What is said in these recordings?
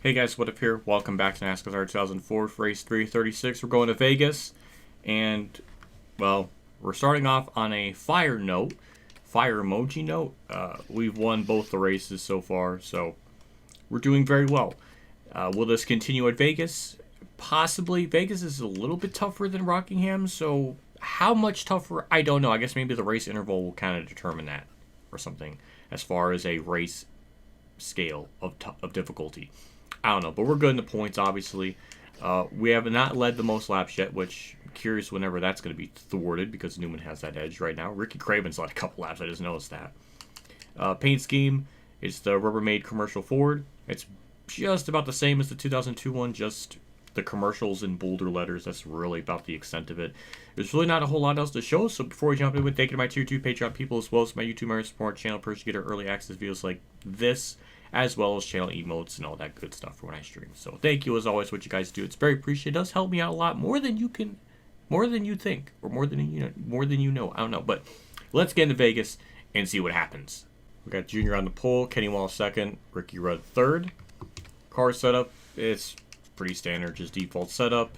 Hey guys, what up here? Welcome back to NASCAR 2004 for race 336. We're going to Vegas, and well, we're starting off on a fire note, fire emoji note. We've won both the races so far, so we're doing very well. Will this continue at Vegas? Possibly. Vegas is a little bit tougher than Rockingham, so how much tougher? I don't know. I guess maybe the race interval will kind of determine that, or something, as far as a race scale of difficulty. I don't know, but we're good in the points, obviously. We have not led the most laps yet, which I'm curious whenever that's going to be thwarted because Newman has that edge right now. Ricky Craven's led a couple laps, I just noticed that. Paint scheme is the Rubbermaid commercial Ford. It's just about the same as the 2002 one, just the commercials in bolder letters. That's really about the extent of it. There's really not a whole lot else to show, so before we jump in, thank you to my Tier 2 Patreon people as well as my YouTube member support channel person to get early access videos like this, as well as channel emotes and all that good stuff for when I stream. So thank you as always for what you guys do. It's very appreciated. It does help me out a lot, more than you think, or more than you know. I don't know, but let's get into Vegas and see what happens. We got Junior on the pole, Kenny Wall second, Ricky Rudd third. Car setup, it's pretty standard, just default setup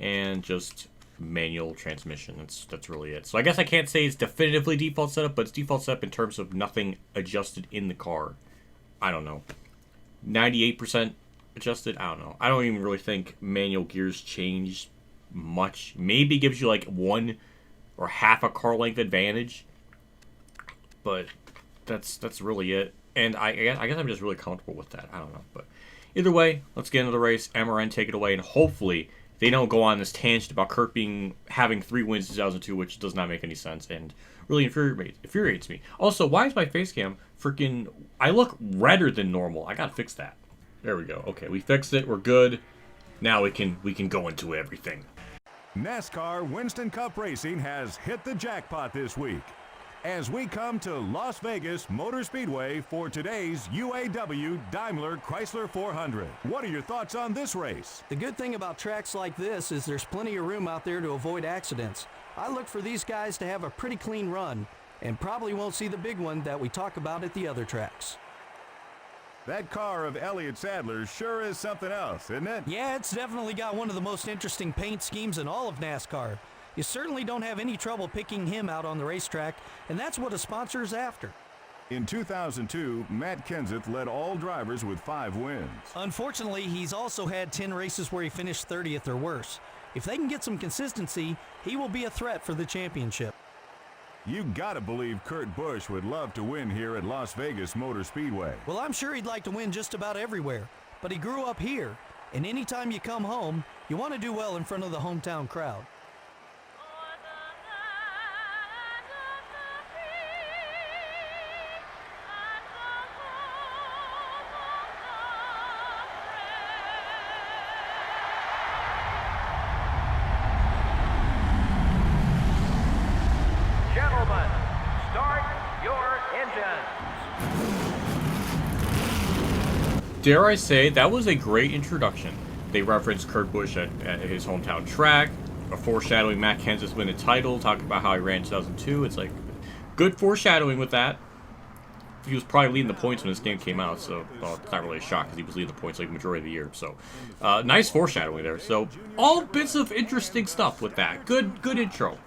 and just manual transmission. That's really it. So I guess I can't say it's definitively default setup, but it's default setup in terms of nothing adjusted in the car. I don't know, 98% adjusted. I don't know. I don't even really think manual gears change much. Maybe gives you like one or half a car length advantage, but that's really it. And I guess I'm just really comfortable with that. I don't know, but either way, let's get into the race. MRN take it away, and hopefully they don't go on this tangent about Kurt having 3 wins in 2002, which does not make any sense and really infuriates me. Also, why is my face cam freaking... I look redder than normal. I gotta fix that. There we go. Okay, we fixed it. We're good. Now we can go into everything. NASCAR Winston Cup Racing has hit the jackpot this week as we come to Las Vegas Motor Speedway for today's UAW Daimler Chrysler 400. What are your thoughts on this race? The good thing about tracks like this is there's plenty of room out there to avoid accidents. I look for these guys to have a pretty clean run and probably won't see the big one that we talk about at the other tracks. That car of Elliott Sadler's sure is something else, isn't it? Yeah, it's definitely got one of the most interesting paint schemes in all of NASCAR. You certainly don't have any trouble picking him out on the racetrack, and that's what a sponsor is after. In 2002, Matt Kenseth led all drivers with 5 wins. Unfortunately, he's also had 10 races where he finished 30th or worse. If they can get some consistency, he will be a threat for the championship. You gotta believe Kurt Busch would love to win here at Las Vegas Motor Speedway. Well, I'm sure he'd like to win just about everywhere, but he grew up here, and anytime you come home, you want to do well in front of the hometown crowd. Gentlemen, start your engines. Dare I say, that was a great introduction. They referenced Kurt Busch at his hometown track, a foreshadowing Matt Kenseth win a title, talking about how he ran in 2002. It's like, good foreshadowing with that. He was probably leading the points when this game came out, so, well, it's not really a shock because he was leading the points like the majority of the year. So, nice foreshadowing there. So, all bits of interesting stuff with that. Good intro.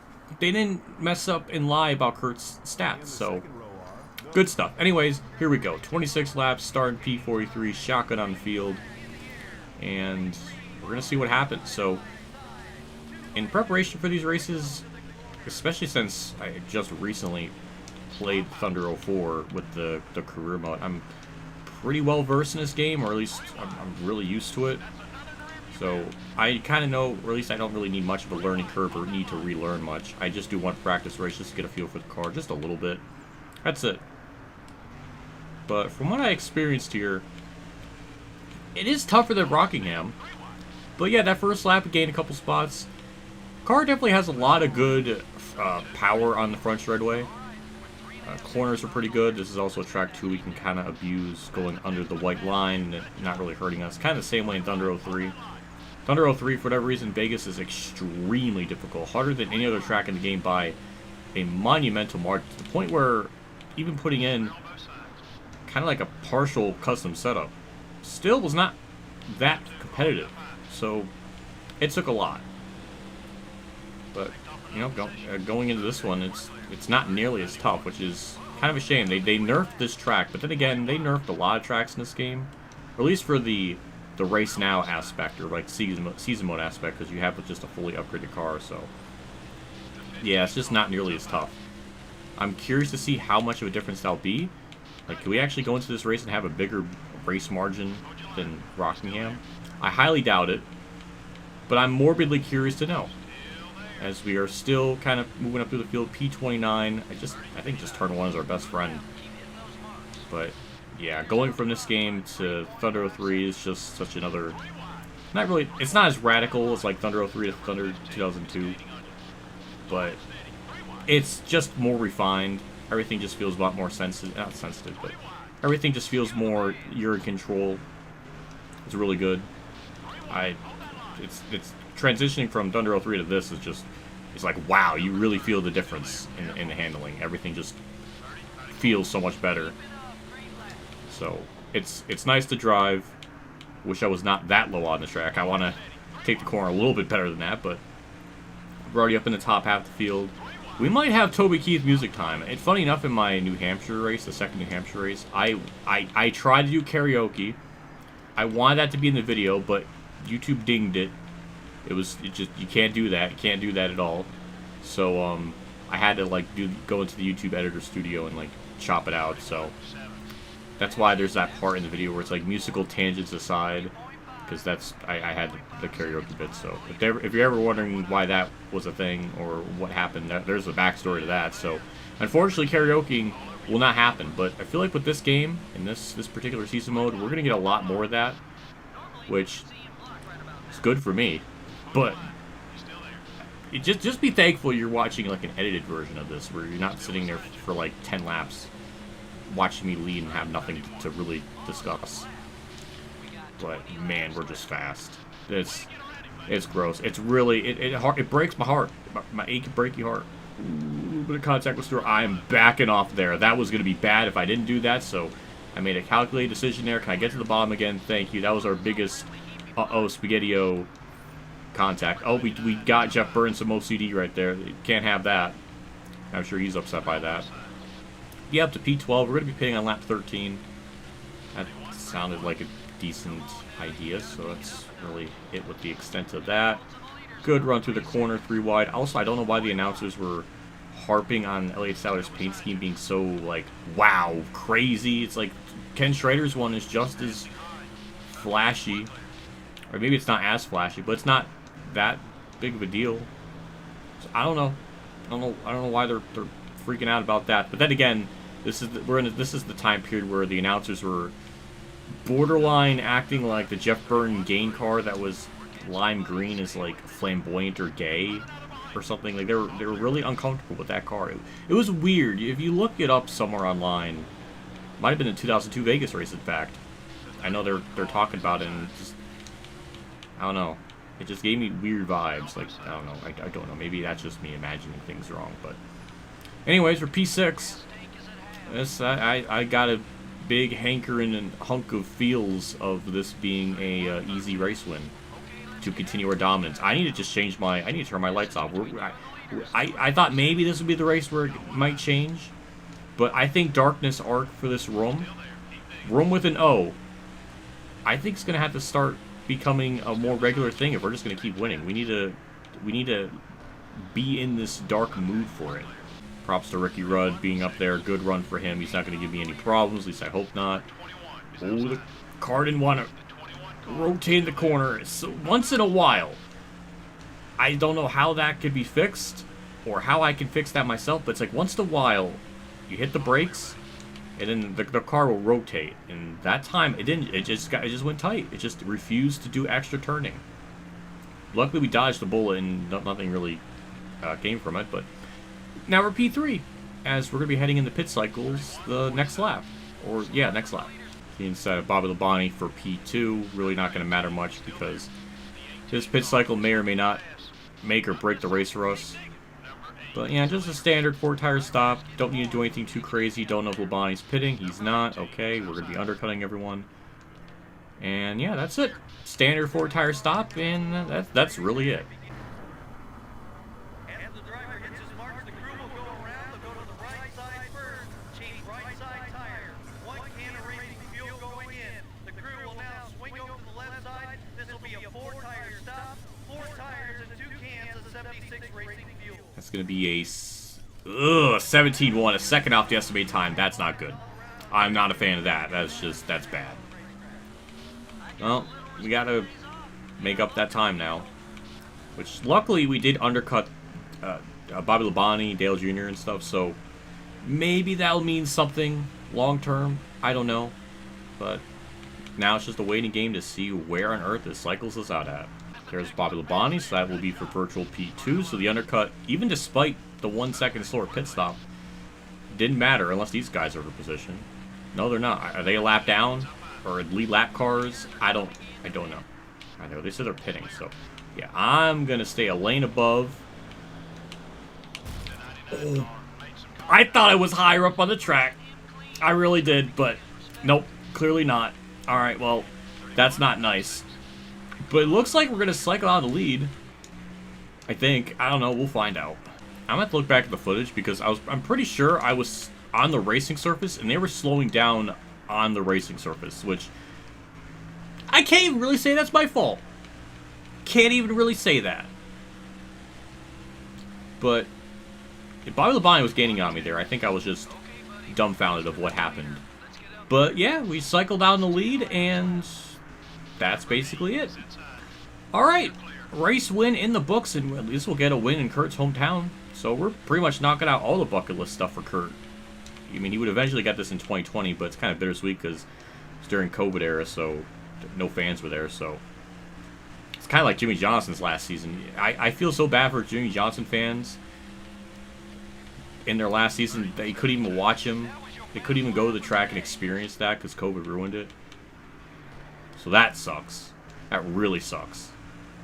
They didn't mess up and lie about Kurt's stats, so good stuff. Anyways, here we go. 26 laps, starting P43, shotgun on the field, and we're going to see what happens. So, in preparation for these races, especially since I just recently played Thunder 04 with the career mode, I'm pretty well versed in this game, or at least I'm really used to it. So I kind of know, or at least I don't really need much of a learning curve or need to relearn much. I just do one practice race just to get a feel for the car, just a little bit. That's it. But from what I experienced here, it is tougher than Rockingham. But yeah, that first lap gained a couple spots. Car definitely has a lot of good power on the front straightaway. Corners are pretty good. This is also a track too we can kind of abuse going under the white line and not really hurting us. Kind of the same way in Thunder 03. Thunder 03, for whatever reason, Vegas is extremely difficult. Harder than any other track in the game by a monumental margin. To the point where even putting in kind of like a partial custom setup still was not that competitive. So it took a lot. But you know, going into this one, it's not nearly as tough, which is kind of a shame. They nerfed this track, but then again, they nerfed a lot of tracks in this game, or at least for the race now aspect, or like season mode aspect, because you have just a fully upgraded car. So yeah, it's just not nearly as tough. I'm curious to see how much of a difference that'll be. Like, can we actually go into this race and have a bigger race margin than Rockingham? I highly doubt it, but I'm morbidly curious to know. As we are still kind of moving up through the field, P29. I think just turn 1 is our best friend. But yeah, going from this game to Thunder 03 is just such another. Not really. It's not as radical as like Thunder 03 to Thunder 2002, but it's just more refined. Everything just feels a lot more sensitive. Not sensitive, but everything just feels more you're in control. It's really good. It's transitioning from Thunder 03 to this is just, it's like, wow, you really feel the difference in the handling. Everything just feels so much better. So it's nice to drive. Wish I was not that low on the track. I want to take the corner a little bit better than that, but we're already up in the top half of the field. We might have Toby Keith music time. It's funny enough, in my New Hampshire race, the second New Hampshire race, I tried to do karaoke. I wanted that to be in the video, but YouTube dinged it. It just, you can't do that. You can't do that at all. So I had to like go into the YouTube editor studio and like chop it out. So that's why there's that part in the video where it's like musical tangents aside, because that's I had the karaoke bit. So if you're ever wondering why that was a thing or what happened, there's a backstory to that. So unfortunately, karaoke will not happen. But I feel like with this game in this particular season mode, we're gonna get a lot more of that, which is good for me. But just be thankful you're watching like an edited version of this, where you're not sitting there for like 10 laps watching me lead and have nothing to really discuss. But man, we're just fast. It's gross. It's really it breaks my heart, my achy breaky heart. Ooh, bit of contact with Stewart. I am backing off there. That was going to be bad if I didn't do that. So I made a calculated decision there. Can I get to the bottom again? Thank you. That was our biggest spaghetti-o contact. Oh, we got Jeff Burns some OCD right there. Can't have that. I'm sure he's upset by that. Yeah, up to P12. We're going to be pitting on lap 13. That sounded like a decent idea, so that's really it with the extent of that. Good run through the corner, 3 wide. Also, I don't know why the announcers were harping on Elliott Sadler's paint scheme being so, like, wow, crazy. It's like Ken Schrader's one is just as flashy. Or maybe it's not as flashy, but it's not that big of a deal. So I don't know. I don't know why they're freaking out about that. But then again, this is the time period where the announcers were borderline acting like the Jeff Burton Gain car that was lime green is like flamboyant or gay or something. Like they were really uncomfortable with that car. It was weird. If you look it up somewhere online, might have been the 2002 Vegas race. In fact, I know they're talking about it, and just I don't know. It just gave me weird vibes. Like I don't know. I don't know. Maybe that's just me imagining things wrong. But anyways, for P6, this I got a big hankering and hunk of feels of this being a easy race win to continue our dominance. I need to just change I need to turn my lights off. I thought maybe this would be the race where it might change, but I think Darkness Arc for this room with an O, I think it's gonna have to start becoming a more regular thing if we're just gonna keep winning. We need to be in this dark mood for it. Props to Ricky Rudd being up there. Good run for him. He's not going to give me any problems. At least I hope not. Oh, the car didn't want to rotate the corner. So once in a while, I don't know how that could be fixed or how I can fix that myself, but it's like once in a while, you hit the brakes, and then the car will rotate. And that time, it didn't. It just went tight. It just refused to do extra turning. Luckily, we dodged the bullet, and nothing really came from it, but now we're P3, as we're going to be heading into pit cycles the next lap. Or, yeah, next lap. Inside of Bobby Labonte for P2, really not going to matter much because this pit cycle may or may not make or break the race for us. But, yeah, just a standard 4-tire stop. Don't need to do anything too crazy. Don't know if Labonte's pitting. He's not. Okay, we're going to be undercutting everyone. And yeah, that's it. Standard 4-tire stop, and that's really it. As the driver hits his marks, the crew will go around. They'll go to the right side first. Change right side tire. 1 can of racing fuel going in. The crew will now swing over to the left side. This will be a 4-tire stop. 4 tires and 2 cans of 76 racing fuel. That's going to be a 17-1, a second off the estimated time. That's not good. I'm not a fan of that. That's bad. Well, we got to make up that time now. Which, luckily, we did undercut Bobby Labonte, Dale Jr. and stuff, so maybe that'll mean something long-term. I don't know. But now it's just a waiting game to see where on earth this cycles us out at. There's Bobby Labonte, so that will be for virtual P2. So the undercut, even despite the 1 second slower pit stop, didn't matter unless these guys are in position. No, they're not. Are they a lap down? Or lead lap cars? I don't know. I know they said they're pitting, so yeah, I'm gonna stay a lane above. Oh, I thought I was higher up on the track. I really did, but nope, clearly not. Alright, well, that's not nice. But it looks like we're gonna cycle out of the lead. I think. I don't know, we'll find out. I'm gonna have to look back at the footage because I'm pretty sure I was on the racing surface and they were slowing down on the racing surface, which I can't even really say that's my fault. Can't even really say that. But if Bobby Labonte was gaining on me there, I think I was just dumbfounded of what happened. But yeah, we cycled down the lead and that's basically it. Alright, race win in the books, and at least we'll get a win in Kurt's hometown. So we're pretty much knocking out all the bucket list stuff for Kurt. I mean, he would eventually get this in 2020, but it's kind of bittersweet because it's during COVID era, so no fans were there. So it's kind of like Jimmy Johnson's last season. I feel so bad for Jimmy Johnson fans. In their last season, they couldn't even watch him. They couldn't even go to the track and experience that because COVID ruined it. So that sucks. That really sucks.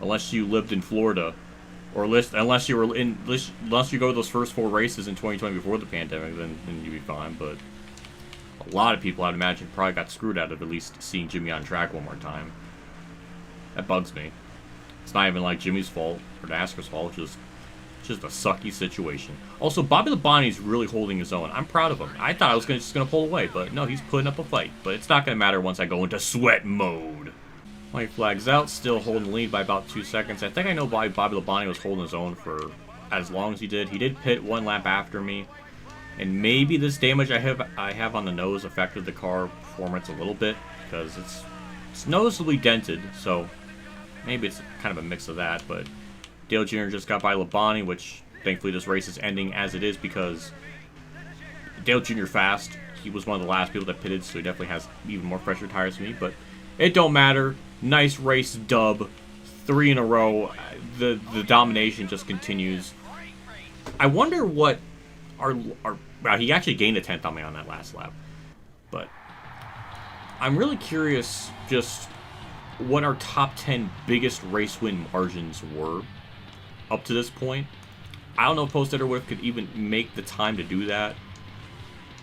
Unless you lived in Florida. Or unless you go to those first 4 races in 2020 before the pandemic, then you'd be fine. But a lot of people, I'd imagine, probably got screwed out of at least seeing Jimmy on track one more time. That bugs me. It's not even like Jimmy's fault or NASCAR's fault. It's just a sucky situation. Also, Bobby Labonte's really holding his own. I'm proud of him. I thought I was just gonna pull away, but no, he's putting up a fight. But it's not gonna matter once I go into sweat mode. White flag's out, still holding the lead by about 2 seconds. I think I know why Bobby Labonte was holding his own for as long as he did. He did pit 1 lap after me, and maybe this damage I have on the nose affected the car performance a little bit because it's noticeably dented. So maybe it's kind of a mix of that. But Dale Jr. just got by Labonte, which thankfully this race is ending as it is because Dale Jr. fast. He was one of the last people that pitted, so he definitely has even more fresher tires than me. But it don't matter. Nice race dub, 3 in a row. The domination just continues. I wonder what wow, he actually gained a 10th on me on that last lap. But I'm really curious just what our top 10 biggest race win margins were up to this point. I don't know if Post Editor could even make the time to do that.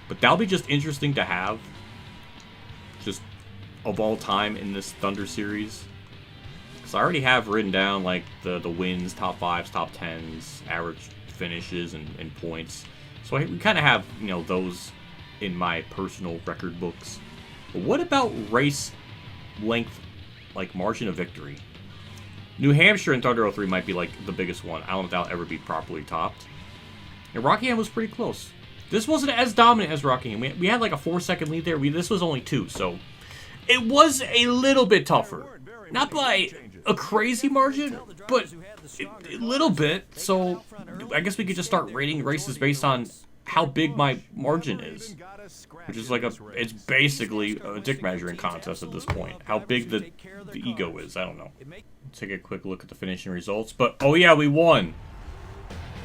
But that'll be just interesting to have. Just of all time in this Thunder series. Because I already have written down like the wins, top 5s, top 10s, average finishes, and points. So we kind of have, you know, those in my personal record books. But what about race length, like margin of victory? New Hampshire and Thunder 03 might be like the biggest one. I don't know if that'll ever be properly topped. And Rockingham was pretty close. This wasn't as dominant as Rockingham. We had like a 4-second lead there. This was only 2, so it was a little bit tougher. Not by a crazy margin, but a little bit. So I guess we could just start rating races based on how big my margin is. Which is like it's basically a dick measuring contest at this point. How big the ego is, I don't know. Let's take a quick look at the finishing results. But, oh yeah, we won.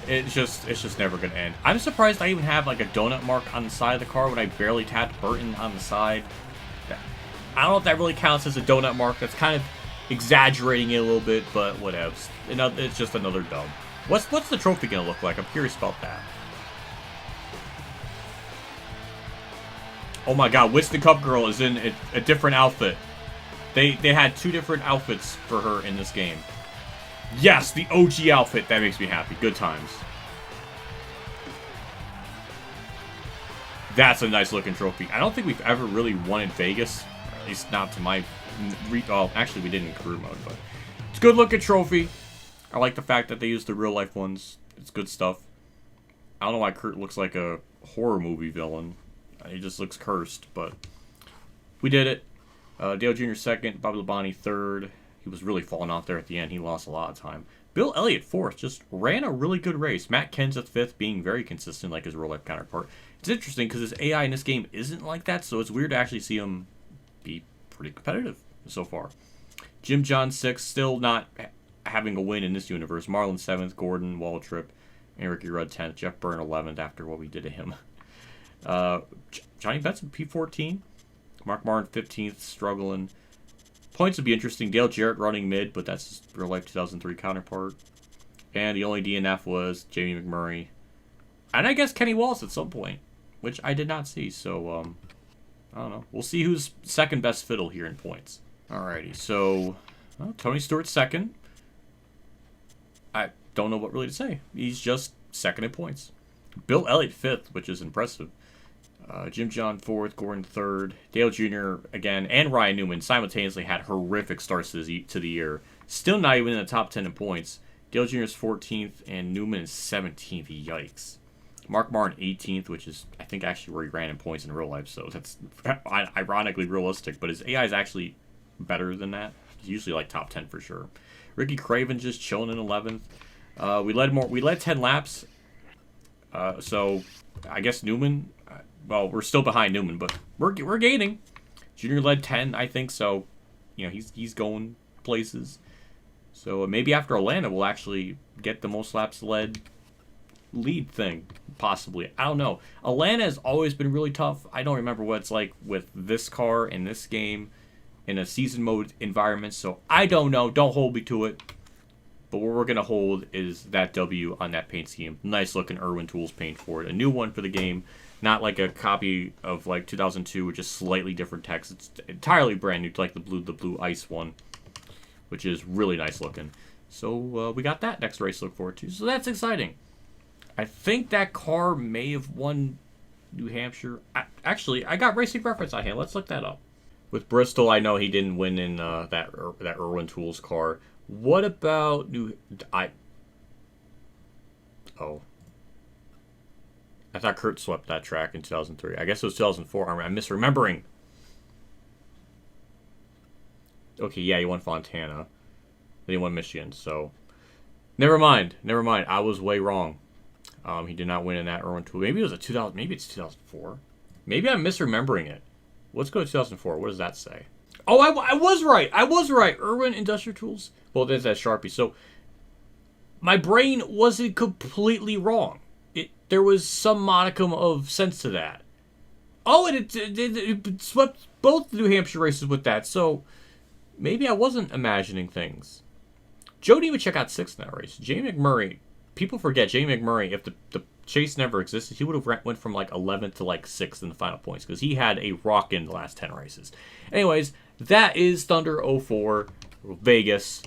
It's just never gonna end. I'm surprised I even have like a donut mark on the side of the car when I barely tapped Burton on the side. I don't know if that really counts as a donut mark. That's kind of exaggerating it a little bit, but whatever. It's just another dub. What's the trophy gonna look like? I'm curious about that. Oh my god, Winston Cup Girl is in a different outfit. They had 2 different outfits for her in this game. Yes, the OG outfit. That makes me happy. Good times. That's a nice looking trophy. I don't think we've ever really won in Vegas. Or at least not to my... Well, actually, we did in career mode, but... It's a good looking trophy. I like the fact that they used the real life ones. It's good stuff. I don't know why Kurt looks like a horror movie villain. He just looks cursed, but... We did it. Dale Jr. second, Bobby Labonte third. He was really falling off there at the end. He lost a lot of time. Bill Elliott fourth, just ran a really good race. Matt Kenseth fifth, being very consistent like his real-life counterpart. It's interesting because his AI in this game isn't like that, so it's weird to actually see him be pretty competitive so far. Jim John sixth, still not having a win in this universe. Marlon seventh, Gordon, Waltrip, and Ricky Rudd 10th. Jeff Byrne 11th after what we did to him. Johnny Benson P14. Mark Martin 15th, struggling. Points would be interesting. Dale Jarrett running mid, but that's his real-life 2003 counterpart. And the only DNF was Jamie McMurray. And I guess Kenny Wallace at some point, which I did not see. So, I don't know. We'll see who's second best fiddle here in points. Alrighty, so Tony Stewart second. I don't know what really to say. He's just second in points. Bill Elliott fifth, which is impressive. Jim John fourth, Gordon third, Dale Jr. again, and Ryan Newman simultaneously had horrific starts to the year. Still not even in the top 10 in points. Dale Jr. is 14th, and Newman is 17th. Yikes. Mark Martin 18th, which is, I think, actually where he ran in points in real life, so that's ironically realistic, but his AI is actually better than that. He's usually like top 10 for sure. Ricky Craven just chilling in 11th. We led 10 laps, so I guess Newman... Well, we're still behind Newman, but we're gaining. Junior led 10, I think, so, you know, he's going places. So maybe after Atlanta, we'll actually get the most laps led lead thing, possibly. I don't know. Atlanta has always been really tough. I don't remember what it's like with this car in this game in a season mode environment, so I don't know. Don't hold me to it. But what we're going to hold is that W on that paint scheme. Nice looking Irwin Tools paint for it. A new one for the game. Not like a copy of like 2002 with just slightly different text. It's entirely brand new, like the blue ice one, which is really nice looking. So we got that next race to look forward to. So that's exciting. I think that car may have won New Hampshire. Actually, I got Racing Reference on hand. Let's look that up. With Bristol, I know he didn't win in that Irwin Tools car. What about I thought Kurt swept that track in 2003. I guess it was 2004. I'm misremembering. Okay, yeah, he won Fontana. Then he won Michigan, so... Never mind. I was way wrong. He did not win in that Irwin Tool. Maybe it was maybe it's 2004. Maybe I'm misremembering it. Let's go to 2004. What does that say? Oh, I was right. Irwin Industrial Tools. Well, there's that Sharpie. So, my brain wasn't completely wrong. There was some modicum of sense to that. Oh, and it swept both the New Hampshire races with that, so maybe I wasn't imagining things. Joe Nemechek got sixth in that race. Jamie McMurray, people forget, Jamie McMurray, if the chase never existed, he would have went from like 11th to like 6th in the final points, because he had a rock in the last 10 races. Anyways, that is Thunder 04, Vegas,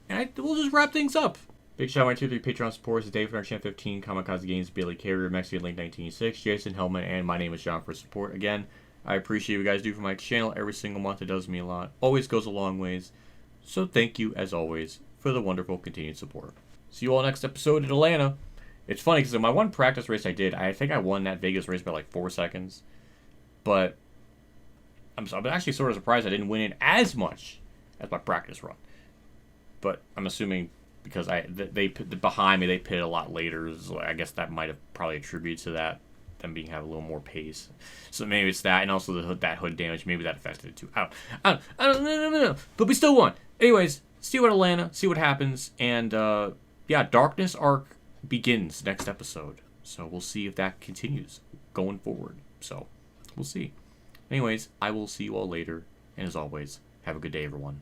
and we'll just wrap things up. Big shout out to my 2-3 Patreon supporters: Dave from our Champ 15, Kamikazegames, Bailey Carrier, Mexican Link 1986, Jason Hellman, and my name is John for support. Again, I appreciate what you guys do for my channel every single month. It does me a lot. Always goes a long ways. So thank you, as always, for the wonderful continued support. See you all next episode in Atlanta. It's funny because in my one practice race I did, I think I won that Vegas race by like 4 seconds. But I'm actually sort of surprised I didn't win it as much as my practice run. But I'm assuming... because they behind me, they pitted a lot later. So I guess that might have probably attributed to that, them have a little more pace. So maybe it's that, and also that hood damage. Maybe that affected it too. I don't know. But we still won. Anyways, see you at Atlanta. See what happens, and yeah, Darkness Arc begins next episode. So we'll see if that continues going forward. So we'll see. Anyways, I will see you all later, and as always, have a good day, everyone.